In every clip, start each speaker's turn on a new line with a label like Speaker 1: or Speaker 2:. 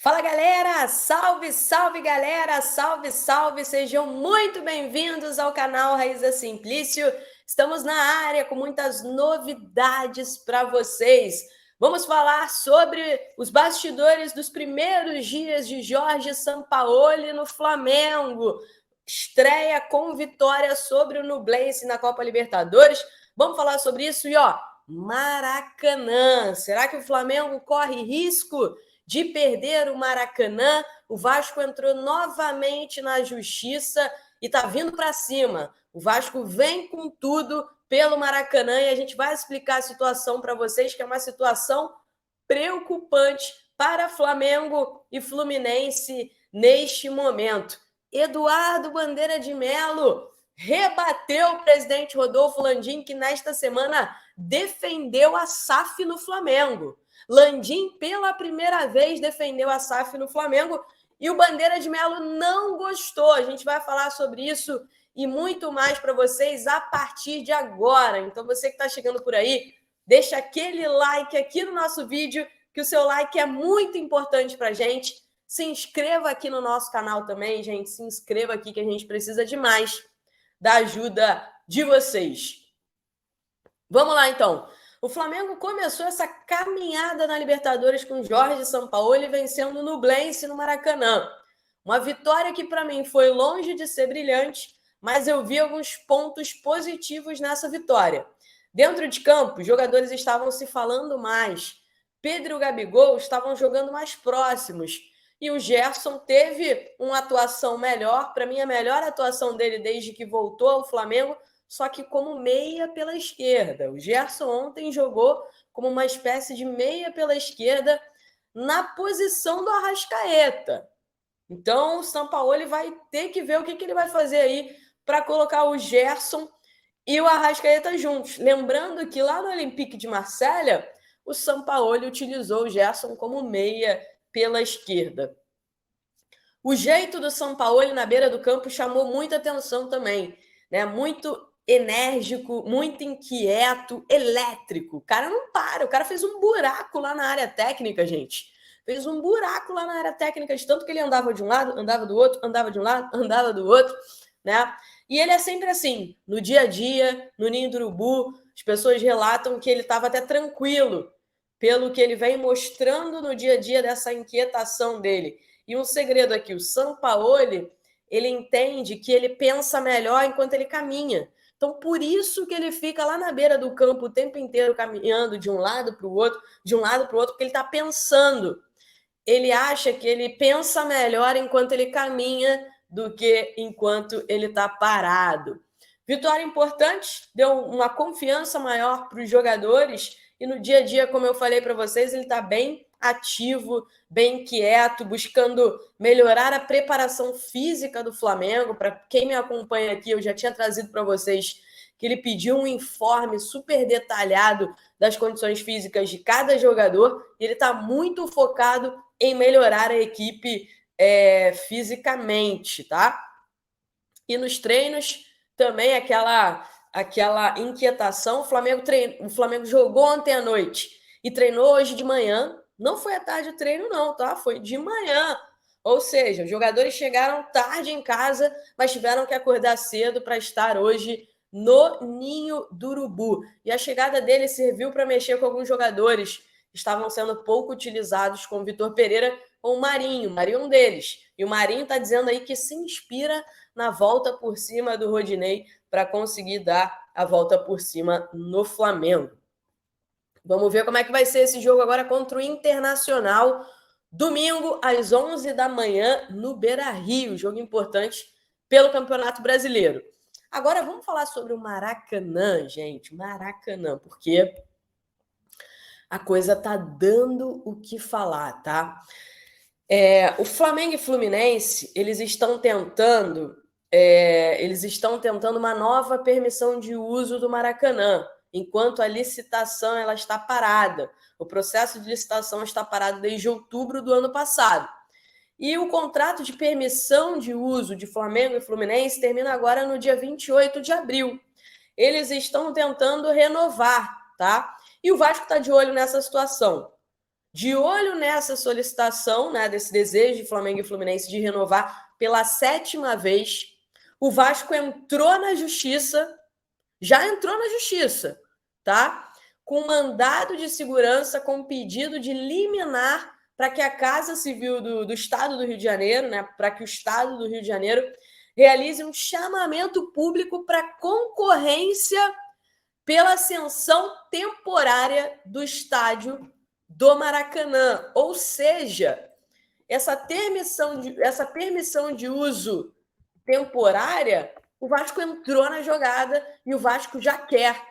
Speaker 1: Fala galera, salve, salve galera, salve, salve, sejam muito bem-vindos ao canal Raíza Simplício. Estamos na área com muitas novidades para vocês. Vamos falar sobre os bastidores dos primeiros dias de Jorge Sampaoli no Flamengo. Estreia com vitória sobre o Nublense na Copa Libertadores. Vamos falar sobre isso e Maracanã. Será que o Flamengo corre risco de perder o Maracanã? O Vasco entrou novamente na justiça e está vindo para cima. O Vasco vem com tudo pelo Maracanã e a gente vai explicar a situação para vocês, que é uma situação preocupante para Flamengo e Fluminense neste momento. Eduardo Bandeira de Melo rebateu o presidente Rodolfo Landim, que nesta semana defendeu a SAF no Flamengo. Landim, pela primeira vez, defendeu a SAF no Flamengo e o Bandeira de Melo não gostou. A gente vai falar sobre isso e muito mais para vocês a partir de agora. Então, você que está chegando por aí, deixa aquele like aqui no nosso vídeo, que o seu like é muito importante para a gente. Se inscreva aqui no nosso canal também, gente. Se inscreva aqui que a gente precisa demais da ajuda de vocês. Vamos lá, então. O Flamengo começou essa caminhada na Libertadores com Jorge Sampaoli vencendo o Nublense no Maracanã. Uma vitória que, para mim, foi longe de ser brilhante, mas eu vi alguns pontos positivos nessa vitória. Dentro de campo, os jogadores estavam se falando mais. Pedro e o Gabigol estavam jogando mais próximos. E o Gerson teve uma atuação melhor, para mim, a melhor atuação dele desde que voltou ao Flamengo, só que como meia pela esquerda. O Gerson ontem jogou como uma espécie de meia pela esquerda na posição do Arrascaeta. Então, o Sampaoli vai ter que ver o que ele vai fazer aí para colocar o Gerson e o Arrascaeta juntos. Lembrando que lá no Olympique de Marselha, o Sampaoli utilizou o Gerson como meia pela esquerda. O jeito do Sampaoli na beira do campo chamou muita atenção também, né? Muito enérgico, muito inquieto, elétrico. O cara não para, o cara fez um buraco lá na área técnica, gente. Fez um buraco lá na área técnica, de tanto que ele andava de um lado, andava do outro, andava de um lado, andava do outro, né? E ele é sempre assim, no dia a dia, no Ninho do Urubu, as pessoas relatam que ele estava até tranquilo, pelo que ele vem mostrando no dia a dia dessa inquietação dele. E um segredo aqui, o Sampaoli, ele entende que ele pensa melhor enquanto ele caminha. Então, por isso que ele fica lá na beira do campo o tempo inteiro caminhando de um lado para o outro, de um lado para o outro, porque ele está pensando. Ele acha que ele pensa melhor enquanto ele caminha do que enquanto ele está parado. Vitória importante, deu uma confiança maior para os jogadores e no dia a dia, como eu falei para vocês, ele está bem ativo, bem quieto, buscando melhorar a preparação física do Flamengo. Para quem me acompanha aqui, eu já tinha trazido para vocês que ele pediu um informe super detalhado das condições físicas de cada jogador e ele está muito focado em melhorar a equipe fisicamente, tá? E nos treinos também aquela inquietação. O Flamengo jogou ontem à noite e treinou hoje de manhã. Não foi à tarde o treino, não, tá? Foi de manhã. Ou seja, os jogadores chegaram tarde em casa, mas tiveram que acordar cedo para estar hoje no Ninho do Urubu. E a chegada dele serviu para mexer com alguns jogadores que estavam sendo pouco utilizados, como o Vitor Pereira ou o Marinho. O Marinho é um deles. E o Marinho está dizendo aí que se inspira na volta por cima do Rodinei para conseguir dar a volta por cima no Flamengo. Vamos ver como é que vai ser esse jogo agora contra o Internacional, domingo às 11 da manhã no Beira-Rio, jogo importante pelo Campeonato Brasileiro. Agora vamos falar sobre o Maracanã, gente, Maracanã, porque a coisa tá dando o que falar, tá? O Flamengo e Fluminense, eles estão tentando uma nova permissão de uso do Maracanã, enquanto a licitação ela está parada. O processo de licitação está parado desde outubro do ano passado. E o contrato de permissão de uso de Flamengo e Fluminense termina agora no dia 28 de abril. Eles estão tentando renovar, tá? E o Vasco está de olho nessa situação. De olho nessa solicitação, né, desse desejo de Flamengo e Fluminense de renovar pela 7ª vez, o Vasco entrou na justiça, já entrou na justiça, tá? Com mandado de segurança, com pedido de liminar para que a Casa Civil do Estado do Rio de Janeiro, né, para que o Estado do Rio de Janeiro realize um chamamento público para concorrência pela ascensão temporária do estádio do Maracanã. Ou seja, essa permissão de uso temporária, o Vasco entrou na jogada e o Vasco já quer.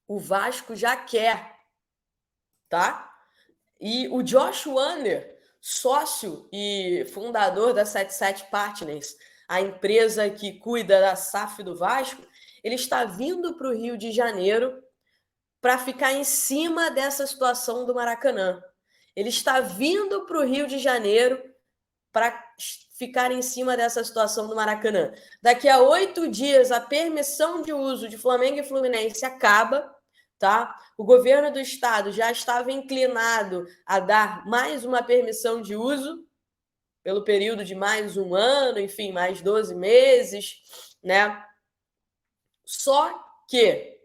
Speaker 1: O Vasco já quer, tá? E o Josh Wander, sócio e fundador da 77 Partners, a empresa que cuida da SAF do Vasco, ele está vindo para o Rio de Janeiro para ficar em cima dessa situação do Maracanã. Ele está vindo para o Rio de Janeiro para ficar em cima dessa situação do Maracanã. Daqui a 8 dias, a permissão de uso de Flamengo e Fluminense acaba, tá? O governo do estado já estava inclinado a dar mais uma permissão de uso pelo período de mais um ano, enfim, mais 12 meses, né? Só que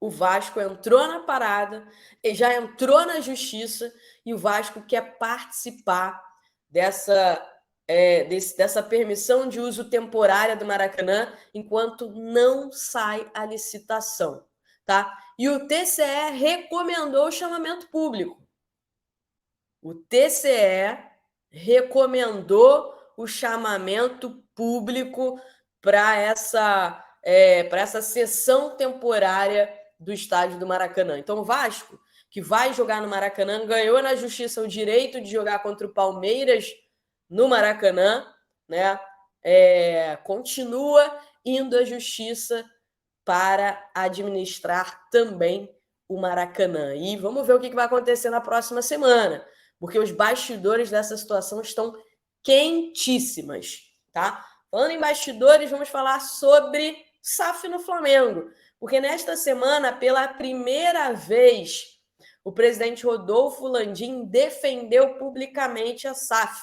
Speaker 1: o Vasco entrou na parada, já entrou na justiça e o Vasco quer participar dessa permissão de uso temporária do Maracanã enquanto não sai a licitação, tá? E o TCE recomendou o chamamento público. O TCE recomendou o chamamento público para essa sessão temporária do estádio do Maracanã. Então, o Vasco, que vai jogar no Maracanã, ganhou na justiça o direito de jogar contra o Palmeiras no Maracanã, né? Continua indo à justiça para administrar também o Maracanã. E vamos ver o que vai acontecer na próxima semana, porque os bastidores dessa situação estão quentíssimas, tá? Falando em bastidores, vamos falar sobre SAF no Flamengo, porque nesta semana, pela primeira vez, o presidente Rodolfo Landim defendeu publicamente a SAF.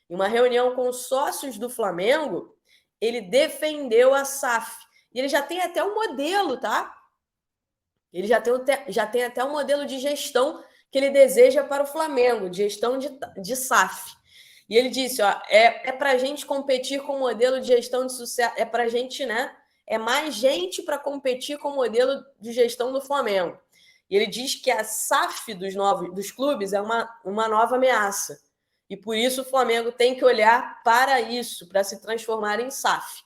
Speaker 1: Em uma reunião com sócios do Flamengo, ele defendeu a SAF. E ele já tem até um modelo, tá? Ele já tem até um modelo de gestão que ele deseja para o Flamengo, de gestão de SAF. E ele disse, ó, para a gente competir com o modelo de gestão de sucesso, para a gente, né? É mais gente para competir com o modelo de gestão do Flamengo. E ele diz que a SAF dos clubes é uma nova ameaça. E por isso o Flamengo tem que olhar para isso, para se transformar em SAF.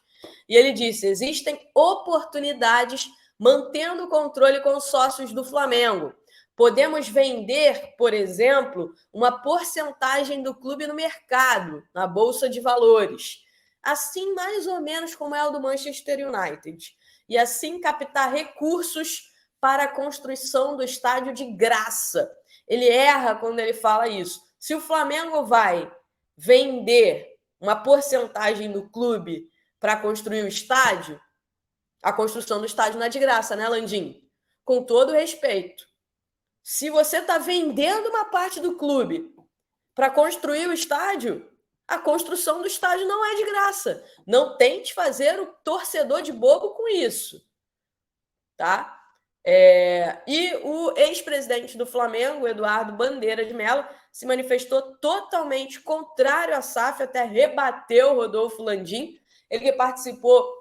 Speaker 1: E ele disse, existem oportunidades mantendo o controle com os sócios do Flamengo. Podemos vender, por exemplo, uma porcentagem do clube no mercado, na Bolsa de Valores. Assim, mais ou menos como é o do Manchester United. E assim captar recursos para a construção do estádio de graça. Ele erra quando ele fala isso. Se o Flamengo vai vender uma porcentagem do clube para construir o estádio, a construção do estádio não é de graça, né, Landim? Com todo respeito. Se você está vendendo uma parte do clube para construir o estádio, a construção do estádio não é de graça. Não tente fazer o torcedor de bobo com isso. Tá? E o ex-presidente do Flamengo, Eduardo Bandeira de Mello, se manifestou totalmente contrário à SAF, até rebateu o Rodolfo Landim. Ele que participou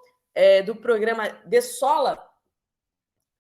Speaker 1: do programa De Sola,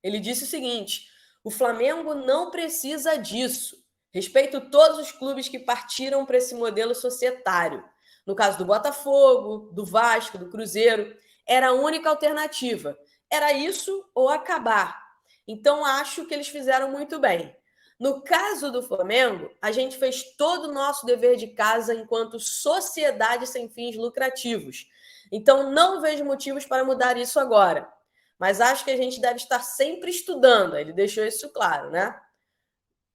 Speaker 1: ele disse o seguinte: o Flamengo não precisa disso. Respeito todos os clubes que partiram para esse modelo societário. No caso do Botafogo, do Vasco, do Cruzeiro, era a única alternativa. Era isso ou acabar. Então, acho que eles fizeram muito bem. No caso do Flamengo, a gente fez todo o nosso dever de casa enquanto sociedade sem fins lucrativos. Então, não vejo motivos para mudar isso agora. Mas acho que a gente deve estar sempre estudando. Ele deixou isso claro, né?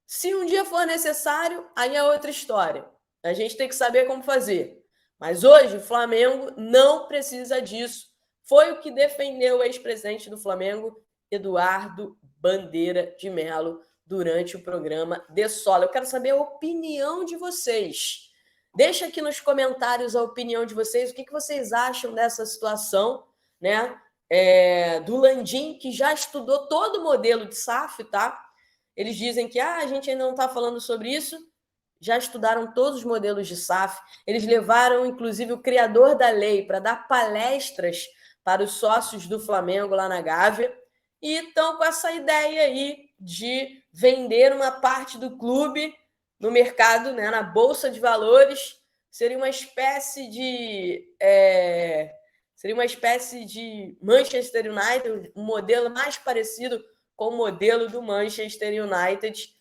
Speaker 1: Se um dia for necessário, aí é outra história. A gente tem que saber como fazer. Mas hoje o Flamengo não precisa disso. Foi o que defendeu o ex-presidente do Flamengo, Eduardo Bandeira de Mello. durante o programa de solo. Eu quero saber a opinião de vocês. Deixa aqui nos comentários a opinião de vocês, o que vocês acham dessa situação, né? Do Landim, que já estudou todo o modelo de SAF, tá? Eles dizem que a gente ainda não está falando sobre isso. Já estudaram todos os modelos de SAF. Eles levaram, inclusive, o criador da lei para dar palestras para os sócios do Flamengo lá na Gávea. E estão com essa ideia aí de vender uma parte do clube no mercado, né, na Bolsa de Valores. Seria uma espécie de Manchester United, um modelo mais parecido com o modelo do Manchester United.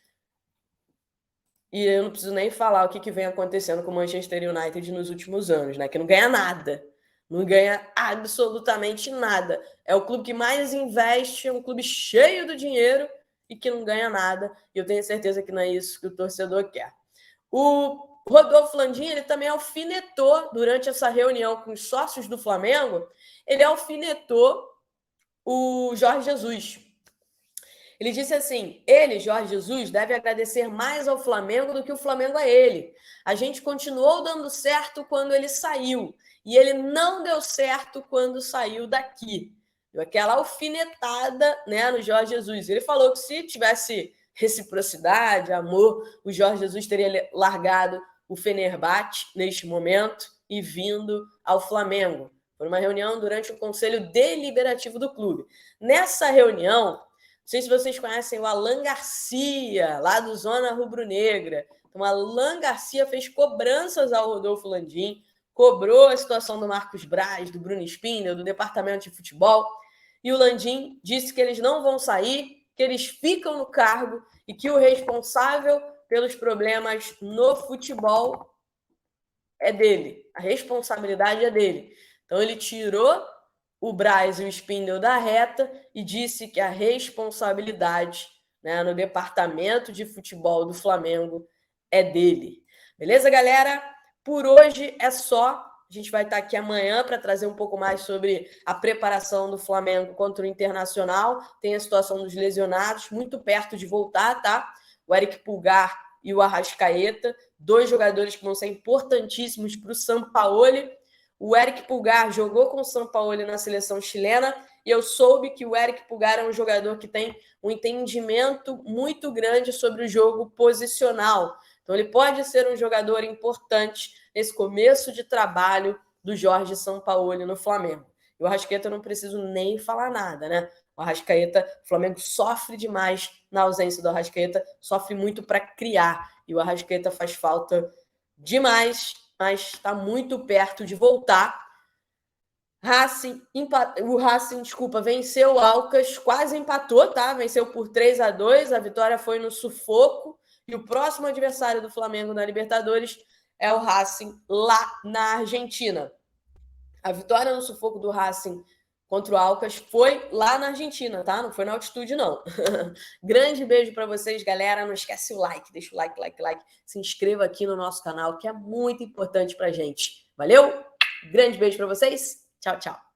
Speaker 1: E eu não preciso nem falar o que vem acontecendo com o Manchester United nos últimos anos, né? Que não ganha nada. Não ganha absolutamente nada. É o clube que mais investe, é um clube cheio do dinheiro e que não ganha nada. E eu tenho certeza que não é isso que o torcedor quer. O Rodolfo Landim, ele também alfinetou, durante essa reunião com os sócios do Flamengo, ele alfinetou o Jorge Jesus. Ele disse assim: ele, Jorge Jesus, deve agradecer mais ao Flamengo do que o Flamengo a ele. A gente continuou dando certo quando ele saiu, e ele não deu certo quando saiu daqui. Deu aquela alfinetada, né, no Jorge Jesus. Ele falou que se tivesse reciprocidade, amor, o Jorge Jesus teria largado o Fenerbahçe neste momento e vindo ao Flamengo. Foi uma reunião durante o Conselho Deliberativo do clube. Nessa reunião, não sei se vocês conhecem o Alan Garcia, lá do Zona Rubro-Negra. Então, o Alan Garcia fez cobranças ao Rodolfo Landim, cobrou a situação do Marcos Braz, do Bruno Spindel, do departamento de futebol, e o Landim disse que eles não vão sair, que eles ficam no cargo e que o responsável pelos problemas no futebol é dele. A responsabilidade é dele. Então, ele tirou o Braz e o Spindel da reta e disse que a responsabilidade, né, no departamento de futebol do Flamengo é dele. Beleza, galera? Por hoje é só. A gente vai estar aqui amanhã para trazer um pouco mais sobre a preparação do Flamengo contra o Internacional. Tem a situação dos lesionados, muito perto de voltar, tá? O Eric Pulgar e o Arrascaeta, 2 jogadores que vão ser importantíssimos para o Sampaoli. O Eric Pulgar jogou com o Sampaoli na seleção chilena e eu soube que o Eric Pulgar é um jogador que tem um entendimento muito grande sobre o jogo posicional. Então, ele pode ser um jogador importante nesse começo de trabalho do Jorge Sampaoli no Flamengo. E o Arrascaeta eu não preciso nem falar nada, né? O Arrascaeta, o Flamengo sofre demais na ausência do Arrascaeta, sofre muito para criar. E o Arrascaeta faz falta demais, mas está muito perto de voltar. O Racing, venceu o Alcas, quase empatou, tá? Venceu por 3-2, a vitória foi no sufoco. E o próximo adversário do Flamengo na Libertadores é o Racing lá na Argentina. A vitória no sufoco do Racing contra o Alcas foi lá na Argentina, tá? Não foi na altitude, não. Grande beijo para vocês, galera. Não esquece o like, deixa o like. Se inscreva aqui no nosso canal, que é muito importante pra gente. Valeu? Grande beijo para vocês. Tchau, tchau.